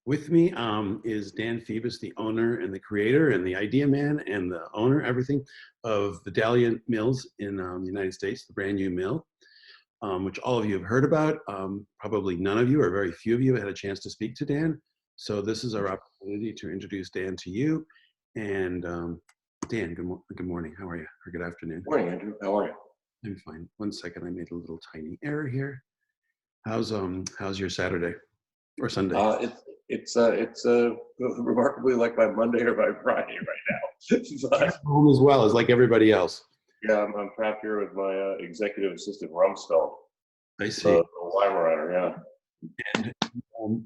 With me is Dan Feibus, the owner and the creator and the idea man and the owner, everything, of Vidalia Mills in the United States, the brand new mill, which all of you have heard about. Probably none of you or very few of you had a chance to speak to Dan. So this is our opportunity to introduce Dan to you. And Dan, good morning. How are you? Or good afternoon. Morning, Andrew. How are you? I'm fine. One second, I made a little tiny error here. How's your Saturday or Sunday? It's remarkably like my Monday or my Friday right now. But, home as well as like everybody else. yeah, I'm trapped here with my executive assistant Rumsfeld. I see. The Weimaraner, yeah. And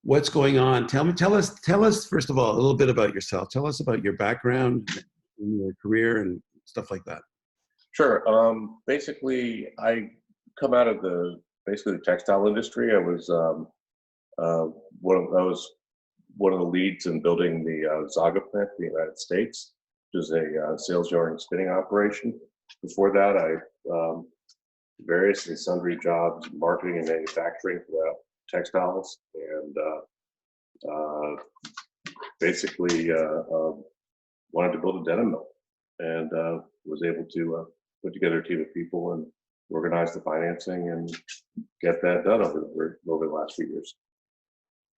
what's going on? Tell us first of all a little bit about yourself. Tell us about your background, and your career, and stuff like that. Sure. Basically, I come out of the textile industry. I was one of the leads in building the Zaga plant in the United States, which is a sales yarn and spinning operation. Before that, I various and sundry jobs, marketing and manufacturing for the textiles, and basically wanted to build a denim mill, and was able to put together a team of people and organize the financing and get that done over the last few years.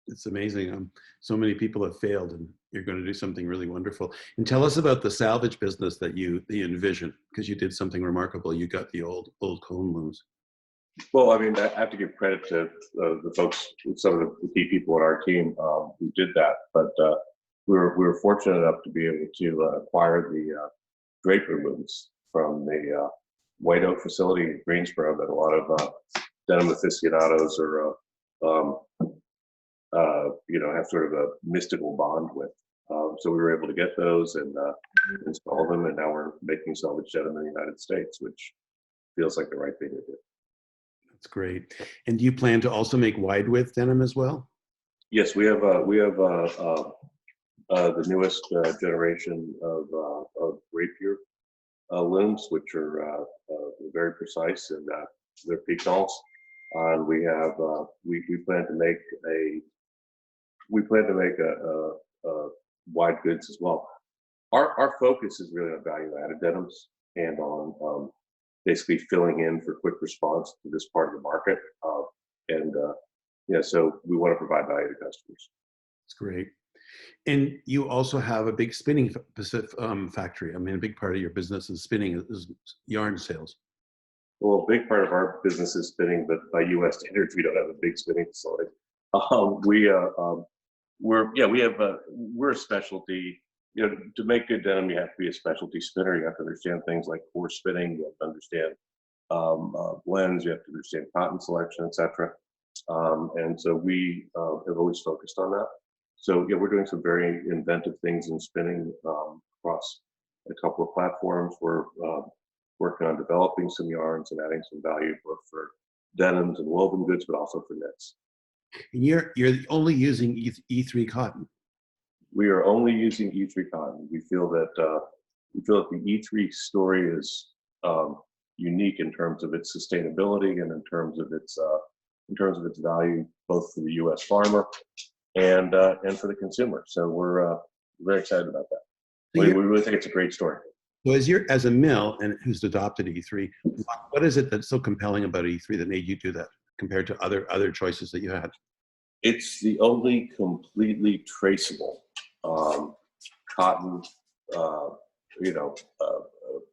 It's amazing. So many people have failed, and you're going to do something really wonderful. And tell us about the salvage business that you envision, because you did something remarkable. You got the old cone looms. Well, I mean, I have to give credit to the folks, some of the key people on our team who did that. But we were fortunate enough to be able to acquire the draper looms from the White Oak facility in Greensboro that a lot of denim aficionados are have sort of a mystical bond with. So we were able to get those and install them, and now we're making salvage denim in the United States, which feels like the right thing to do. That's great. And do you plan to also make wide width denim as well? Yes, we have the newest generation of rapier looms, which are very precise, and they're piquants. And we have we plan to make a wide goods as well. Our focus is really on value added denims and on basically filling in for quick response to this part of the market. So we want to provide value to customers. That's great. And you also have a big spinning factory. I mean, a big part of your business is spinning, is yarn sales. Well, a big part of our business is spinning, but by U.S. standards, we don't have a big spinning facility. We're a specialty. You know, to make good denim, you have to be a specialty spinner. You have to understand things like core spinning. You have to understand blends. You have to understand cotton selection, etc. And so we have always focused on that. So yeah, we're doing some very inventive things in spinning across a couple of platforms. We're working on developing some yarns and adding some value both for denims and woven goods, but also for knits. And you're only using E3 cotton. We are only using E3 cotton. We feel that the E3 story is unique in terms of its sustainability and in terms of its value, both for the U.S. farmer and for the consumer. So we're very excited about that. So we really think it's a great story. So as a mill and who's adopted E3, what is it that's so compelling about E3 that made you do that compared to other choices that you had? It's the only completely traceable cotton,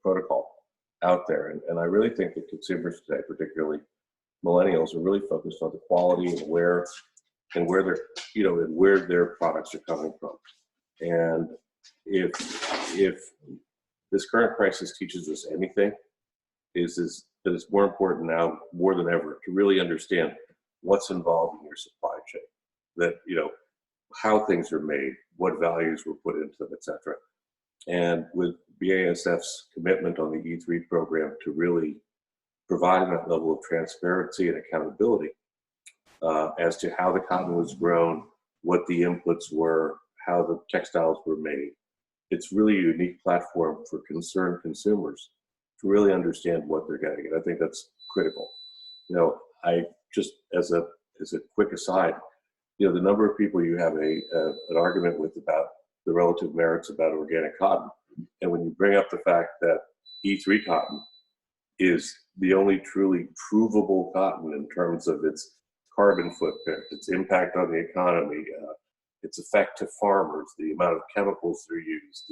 protocol out there, and I really think that consumers today, particularly millennials, are really focused on the quality and where their products are coming from. And if this current crisis teaches us anything, is that it's more important now more than ever to really understand what's involved in your supply chain, that how things are made, what values were put into them, etc. And with BASF's commitment on the E3 program to really provide that level of transparency and accountability as to how the cotton was grown, what the inputs were, how the textiles were made, it's really a unique platform for concerned consumers to really understand what they're getting. And I think that's critical. I just, as a quick aside, the number of people you have an argument with about the relative merits about organic cotton, and when you bring up the fact that E3 cotton is the only truly provable cotton in terms of its carbon footprint, its impact on the economy, its effect to farmers, the amount of chemicals that are used,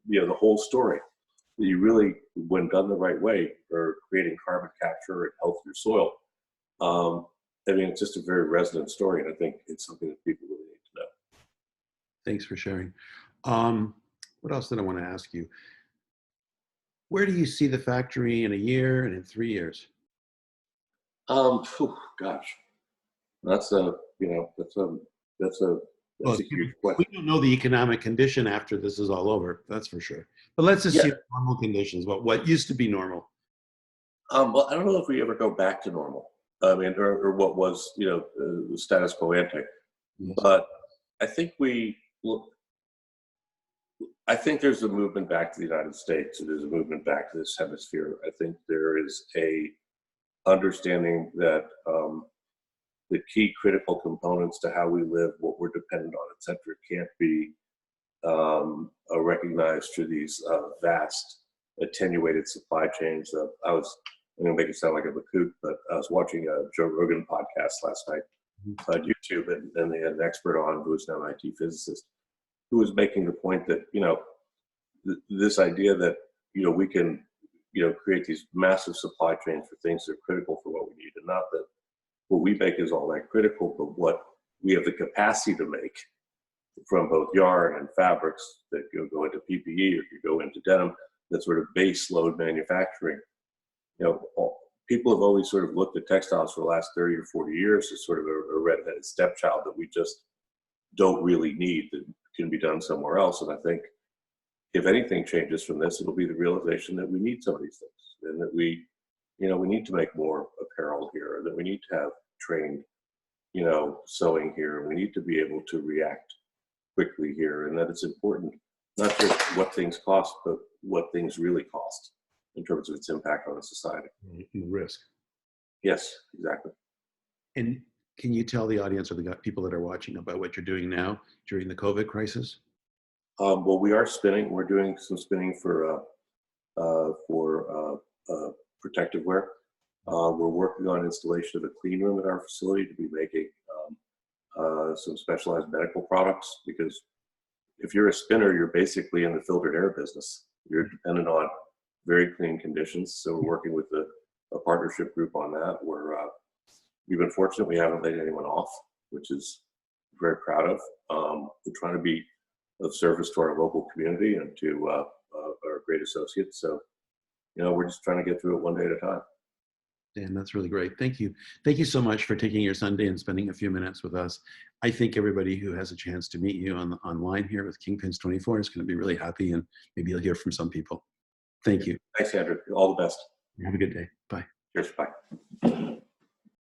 the whole story. You really, when done the right way, are creating carbon capture and healthier soil. I mean, it's just a very resonant story, and I think it's something that people really need to know. Thanks for sharing. What else did I want to ask you? Where do you see the factory in a year and in 3 years? Gosh, that's a Well, huge we question. don't know the economic condition after this is all over, that's for sure. But let's assume normal conditions, what used to be normal. Well, I don't know if we ever go back to normal. I mean, or what was, the status quo ante. Yes. But I think I think there's a movement back to the United States. There's a movement back to this hemisphere. I think there is a understanding that the key critical components to how we live, what we're dependent on, et cetera, can't be recognized through these vast attenuated supply chains. I'm going to make it sound like a kook, but I was watching a Joe Rogan podcast last night on YouTube, and they had an expert on who is now an IT physicist, who was making the point that, this idea that, we can, create these massive supply chains for things that are critical for what we need, and not that what we make is all that critical, but what we have the capacity to make from both yarn and fabrics that go into PPE or could go into denim, that sort of base load manufacturing. People have always sort of looked at textiles for the last 30 or 40 years as sort of a redheaded stepchild that we just don't really need, that can be done somewhere else. And I think if anything changes from this, it'll be the realization that we need some of these things, and that we need to make more apparel here, that we need to have trained, sewing here, and we need to be able to react quickly here, and that it's important not just what things cost, but what things really cost in terms of its impact on a society. And the risk. Yes, exactly. And can you tell the audience or the people that are watching about what you're doing now during the COVID crisis? Well, we are spinning. We're doing some spinning for protective wear. We're working on installation of a clean room at our facility to be making some specialized medical products, because if you're a spinner, you're basically in the filtered air business. You're dependent on very clean conditions. So we're working with a partnership group on that. We've been fortunate. We haven't laid anyone off, which is very proud of. We're trying to be of service to our local community and to our great associates. So, we're just trying to get through it one day at a time. Dan, that's really great. Thank you. Thank you so much for taking your Sunday and spending a few minutes with us. I think everybody who has a chance to meet you online here with Kingpins 24 is going to be really happy, and maybe you'll hear from some people. Thank you. Thanks, Andrew. All the best. Have a good day. Bye. Cheers. Bye.